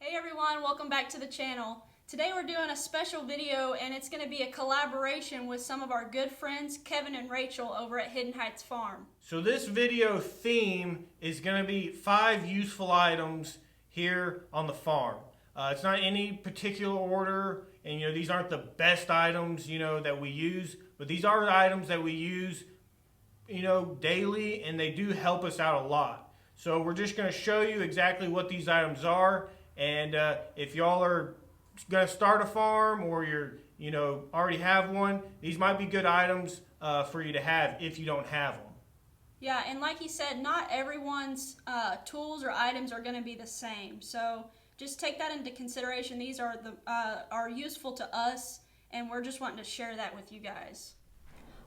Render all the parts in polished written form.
Hey everyone, welcome back to the channel. Today we're doing a special video and it's going to be a collaboration with some of our good friends Kevin and Rachel over at Hidden Heights Farm. So this video theme is going to be 5 useful items here on the farm. It's not any particular order, and these aren't the best items that we use, but these are items that we use daily, and they do help us out a lot. So we're just going to show you exactly what these items are, and if y'all are going to start a farm or you're already have one, these might be good items for you to have if you don't have them. Yeah, and like he said, not everyone's tools or items are going to be the same. So just take that into consideration. These are useful to us, and we're just wanting to share that with you guys.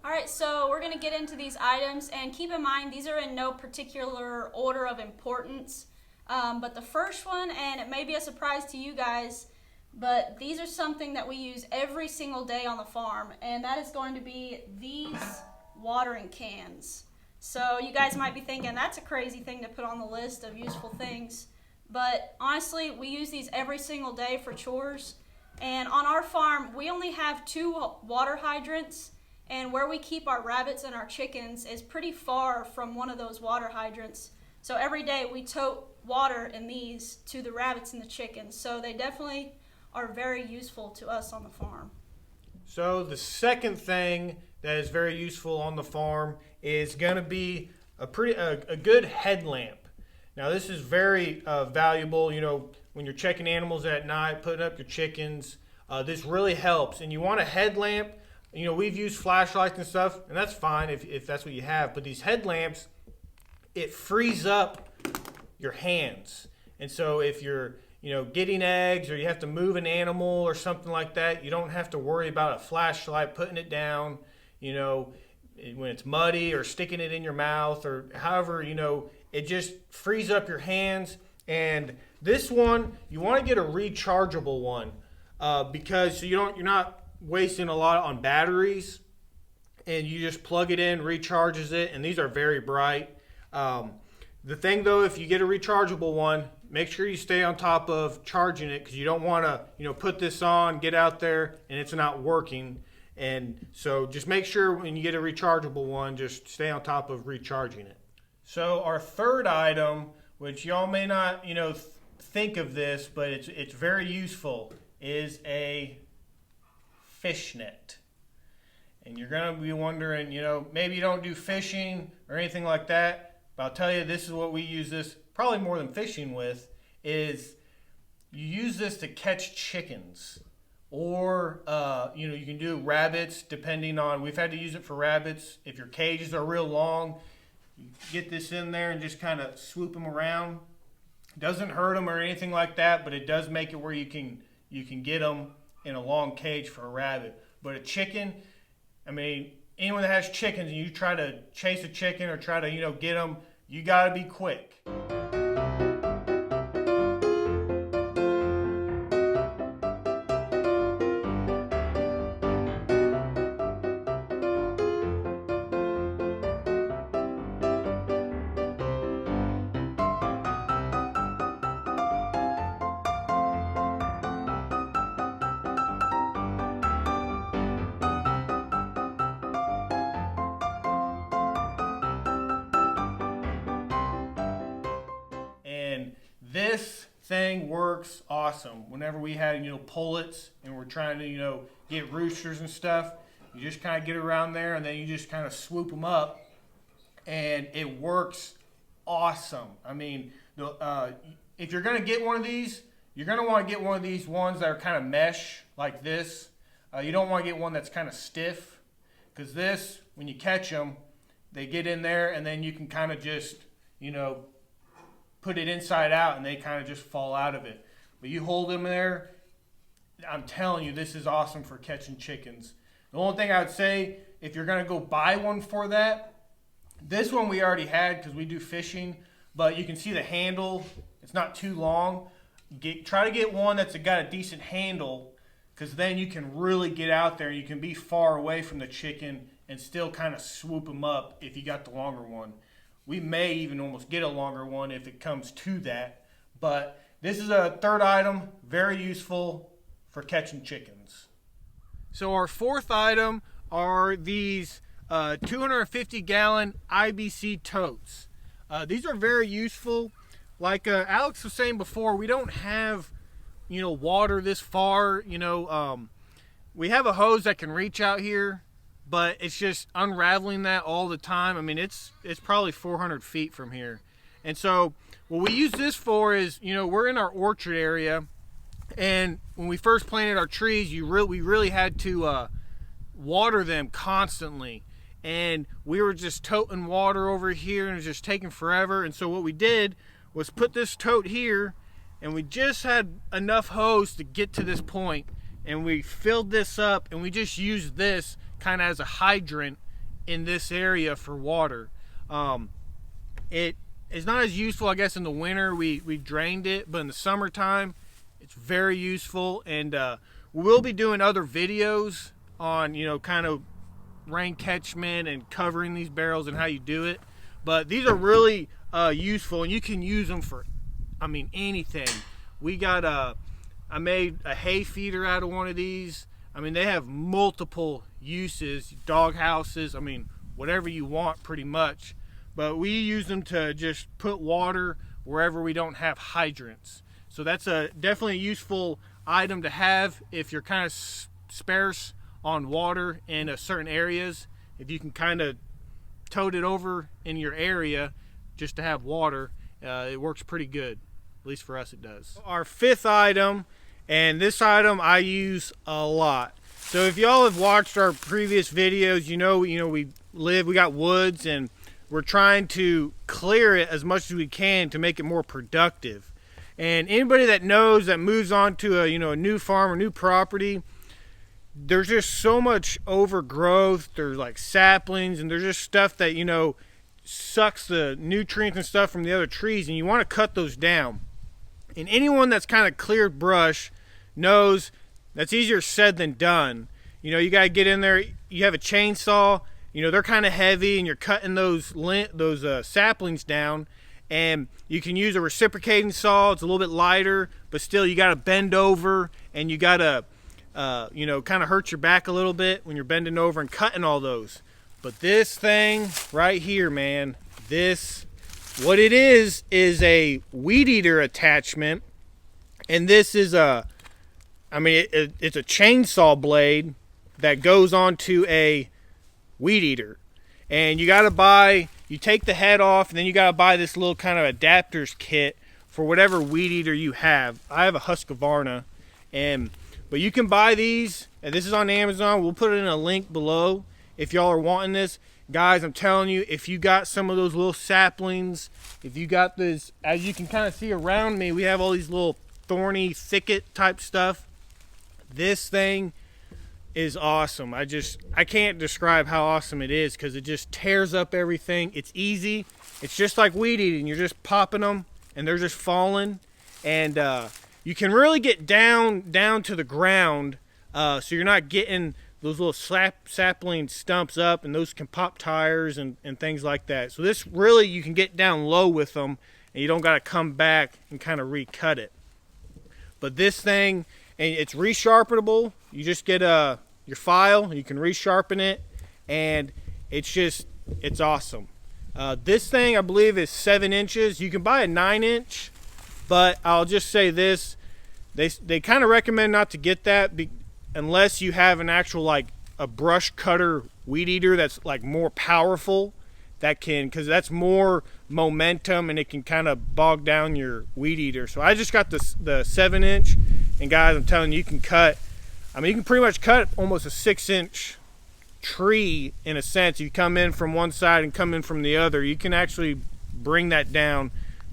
Alright, so we're going to get into these items, and keep in mind these are in no particular order of importance. But the first one, and it may be a surprise to you guys, but these are something that we use every single day on the farm, and that is going to be these watering cans. So you guys might be thinking that's a crazy thing to put on the list of useful things, but honestly we use these every single day for chores. And on our farm we only have 2 water hydrants, and where we keep our rabbits and our chickens is pretty far from one of those water hydrants. So every day we tote water in these to the rabbits and the chickens. So they definitely are very useful to us on the farm. So the second thing that is very useful on the farm is going to be a good headlamp. Now this is very valuable, when you're checking animals at night, putting up your chickens. This really helps. And you want a headlamp. We've used flashlights and stuff, and that's fine if that's what you have. But these headlamps, it frees up your hands. And so if you're getting eggs, or you have to move an animal or something like that, you don't have to worry about a flashlight, putting it down, when it's muddy, or sticking it in your mouth, or however, it just frees up your hands. And this one, you want to get a rechargeable one, because you're not wasting a lot on batteries, and you just plug it in, recharges it, and these are very bright. The thing though, if you get a rechargeable one, make sure you stay on top of charging it, because you don't want to put this on, get out there, and it's not working. And so just make sure when you get a rechargeable one, just stay on top of recharging it. So our third item, which y'all may not think of this, but it's very useful, is a fish net. And you're gonna be wondering, maybe you don't do fishing or anything like that, but I'll tell you, this is what we use this probably more than fishing with, is you use this to catch chickens, or you can do rabbits, depending on, we've had to use it for rabbits. If your cages are real long, you get this in there and just kind of swoop them around. It doesn't hurt them or anything like that, but it does make it where you can get them in a long cage for a rabbit. But a chicken, anyone that has chickens and you try to chase a chicken or try to get them, you got to be quick. This thing works awesome. Whenever we had pullets and we're trying to get roosters and stuff, you just kind of get around there and then you just kind of swoop them up, and it works awesome. If you're gonna get one of these, you're gonna want to get one of these ones that are kind of mesh like this. You don't want to get one that's kind of stiff, because this, when you catch them, they get in there and then you can kind of just put it inside out and they kind of just fall out of it. But you hold them there, I'm telling you, this is awesome for catching chickens. The only thing I would say, if you're going to go buy one for that, this one we already had because we do fishing, but you can see the handle, it's not too long. Try to get one that's got a decent handle, because then you can really get out there and you can be far away from the chicken and still kind of swoop them up if you got the longer one. We may even almost get a longer one if it comes to that, but this is a third item, very useful for catching chickens. So our fourth item are these 250-gallon IBC totes. These are very useful. Like Alex was saying before, we don't have, water this far. We have a hose that can reach out here, but it's just unraveling that all the time. I mean, it's probably 400 feet from here. And so what we use this for is, we're in our orchard area, and when we first planted our trees, we really had to water them constantly. And we were just toting water over here, and it was just taking forever. And so what we did was put this tote here, and we just had enough hose to get to this point, and we filled this up, and we just used this kind of as a hydrant in this area for water. It is not as useful, I guess, in the winter. We drained it, but in the summertime it's very useful. And we'll be doing other videos on kind of rain catchment and covering these barrels and how you do it. But these are really useful, and you can use them for anything. We got I made a hay feeder out of one of these. They have multiple uses, dog houses, whatever you want pretty much. But we use them to just put water wherever we don't have hydrants. So that's definitely a useful item to have if you're kind of sparse on water in certain areas. If you can kind of tote it over in your area just to have water, it works pretty good. At least for us it does. Our fifth item, and this item I use a lot. So if y'all have watched our previous videos, we got woods, and we're trying to clear it as much as we can to make it more productive. And anybody that knows that moves on to a new farm or new property, there's just so much overgrowth. There's like saplings, and there's just stuff that sucks the nutrients and stuff from the other trees, and you want to cut those down. And anyone that's kind of cleared brush knows that's easier said than done. You got to get in there. You have a chainsaw. They're kind of heavy, and you're cutting those saplings down. And you can use a reciprocating saw. It's a little bit lighter, but still you got to bend over, and you got to kind of hurt your back a little bit when you're bending over and cutting all those. But this thing right here, man, what it is a weed eater attachment. And this is it's a chainsaw blade that goes onto a weed eater. And you take the head off, and then you got to buy this little kind of adapters kit for whatever weed eater you have. I have a Husqvarna, but you can buy these, and this is on Amazon. We'll put it in a link below if y'all are wanting this. Guys, I'm telling you, if you got some of those little saplings, if you got this, as you can kind of see around me, we have all these little thorny thicket type stuff. This thing is awesome. I can't describe how awesome it is, because it just tears up everything. It's easy. It's just like weed eating. You're just popping them, and they're just falling. And you can really get down to the ground, so you're not getting those little sapling stumps up, and those can pop tires and things like that. So this really, you can get down low with them, and you don't got to come back and kind of recut it. But this thing, and it's resharpenable. You just get your file, and you can resharpen it, and it's awesome. This thing, I believe, is 7 inches. You can buy a 9-inch, but I'll just say this: they kind of recommend not to get that unless you have an actual a brush cutter weed eater that's more powerful, because that's more momentum, and it can kind of bog down your weed eater. So I just got the 7-inch, and guys, I'm telling you, you can pretty much cut almost a 6-inch tree in a sense. You come in from one side and come in from the other. You can actually bring that down.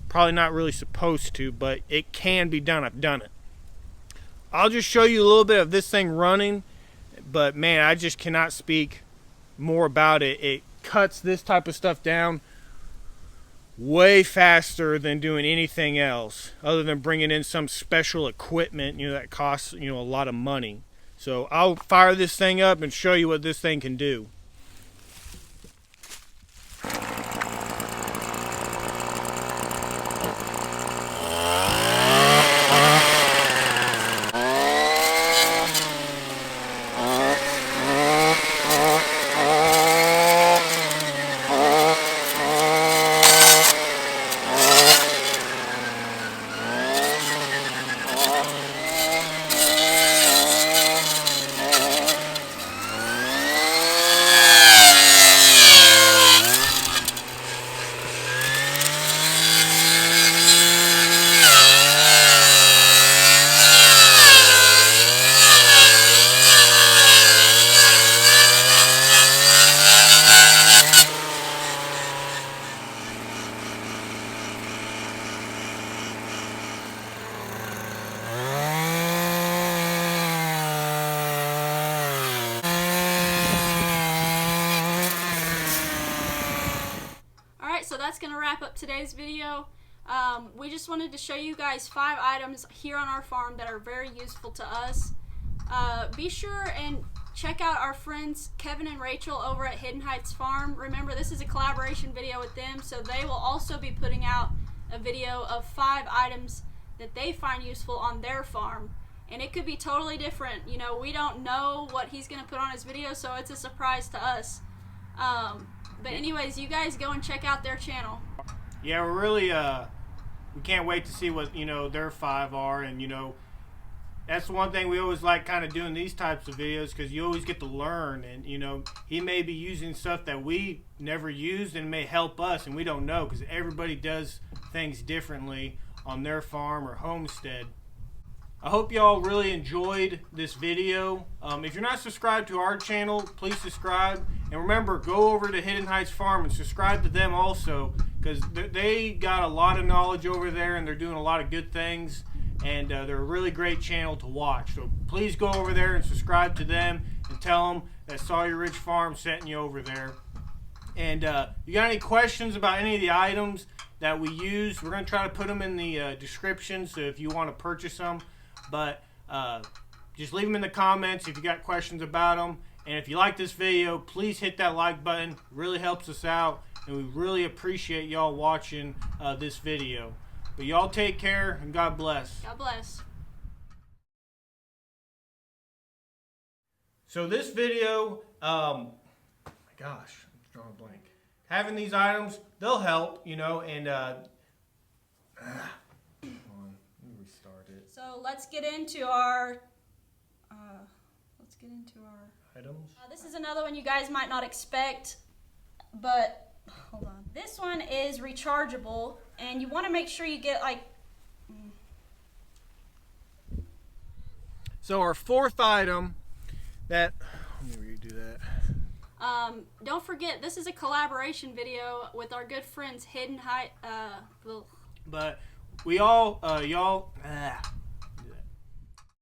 Probably not really supposed to, but it can be done. I've done it. I'll just show you a little bit of this thing running, but man, I just cannot speak more about it. It cuts this type of stuff down way faster than doing anything else, other than bringing in some special equipment, that costs, a lot of money. So I'll fire this thing up and show you what this thing can do. wrap up today's video. We just wanted to show you guys 5 items here on our farm that are very useful to us. Be sure and check out our friends Kevin and Rachel over at Hidden Heights Farm. Remember, this is a collaboration video with them, so they will also be putting out a video of 5 items that they find useful on their farm. And it could be totally different. You know, we don't know what he's going to put on his video, so it's a surprise to us. But anyways, you guys go and check out their channel. Yeah, we're really, we can't wait to see what, their 5 are. And, that's the one thing we always like kind of doing these types of videos, because you always get to learn. And, he may be using stuff that we never used and may help us, and we don't know, because everybody does things differently on their farm or homestead. I hope y'all really enjoyed this video. If you're not subscribed to our channel, please subscribe. And remember, go over to Hidden Heights Farm and subscribe to them also, because they got a lot of knowledge over there and they're doing a lot of good things. And they're a really great channel to watch. So please go over there and subscribe to them and tell them that Sawyer Ridge Farm sent you over there. And you got any questions about any of the items that we use, we're going to try to put them in the description, so if you want to purchase them. But just leave them in the comments if you got questions about them. And if you like this video, please hit that like button. It really helps us out, and we really appreciate y'all watching this video. But y'all take care, and God bless. God bless. So this video, my gosh, I'm drawing a blank. Having these items, they'll help, and So let's get into our items. This is another one you guys might not expect, but hold on. This one is rechargeable, and you want to make sure you get So our 4th item that, let me redo that. Don't forget, this is a collaboration video with our good friends Hidden Heights. But we all,